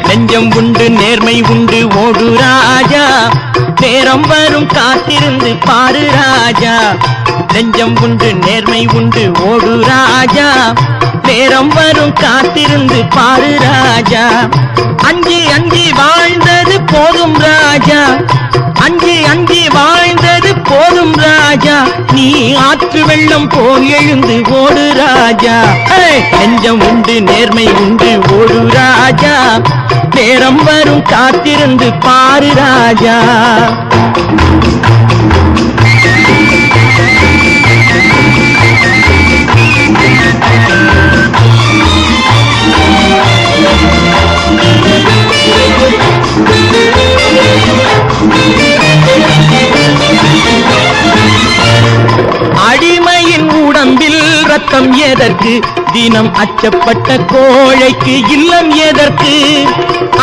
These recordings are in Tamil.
நெஞ்சம் உண்டு நேர்மை உண்டு ஓடு ராஜா, நேரம் வரும் காத்திருந்து பாரு ராஜா. நெஞ்சம் உண்டு நேர்மை உண்டு ஓடு ராஜா, நேரம் வரும் காத்திருந்து பாரு ராஜா. அஞ்சி அஞ்சி வாழ்ந்தது போதும் ராஜா, அஞ்சி அஞ்சி வாழ்ந்தது போதும் ராஜா. நீ ஆற்று வெள்ளம் போல் எழுந்து ஓடு ராஜா. நெஞ்சம் உண்டு நேர்மை உண்டு ஓடு ராஜா, நேரம் வரும் காத்திருந்து பாரு ராஜா. அடிமையின் உடம்பில் ரத்தம் எதற்கு, தினம் அச்சப்பட்ட கோழைக்கு இல்லம் எதற்கு.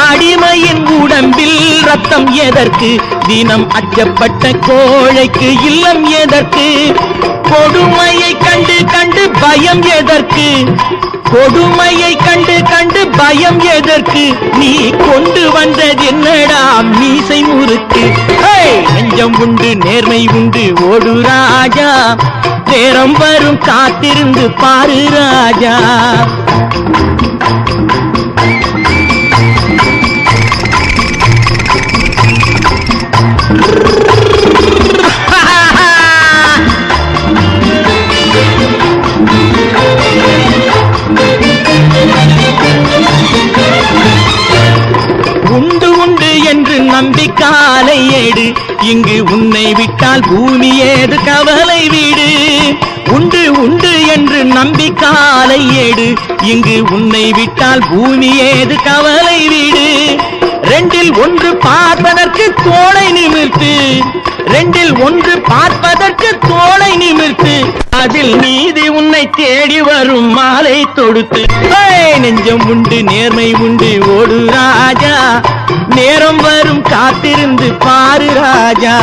அடிமையின் உடம்பில் ரத்தம் எதற்கு, தினம் அச்சப்பட்ட கோழைக்கு இல்லம் எதற்கு. கொடுமையை கண்டு கண்டு பயம் எதற்கு, கொடுமையை கண்டு கண்டு பயம் எதற்கு. நீ கொண்டு வந்தது என்னடா மீசை முறுக்கு. நெஞ்சம் உண்டு நேர்மை உண்டு ஓடு ராஜா, நேரம் வரும் காத்திருந்து பாரு ராஜா. உண்டு உண்டு என்று நம்பி காலை ஏடு, இங்கு உன்னை விட்டால் பூமி ஏது கவலை வீடு. உண்டு உண்டு என்று நம்பி காலை ஏடு, இங்கு உன்னை விட்டால் பூமி ஏது கவலை வீடு. ரெண்டில் ஒன்று பார்ப்பதற்கு தோளை நிமிர்த்து, ரெண்டில் ஒன்று பார்ப்பதற்கு தோளை நிமிர்த்து. அதில் நீதி உன்னை தேடி வரும் மாலை தொடுத்து. நெஞ்சம் உண்டு நேர்மை உண்டு ஓடு ராஜா, நேரம் வரும் காத்திருந்து பாரு ராஜா.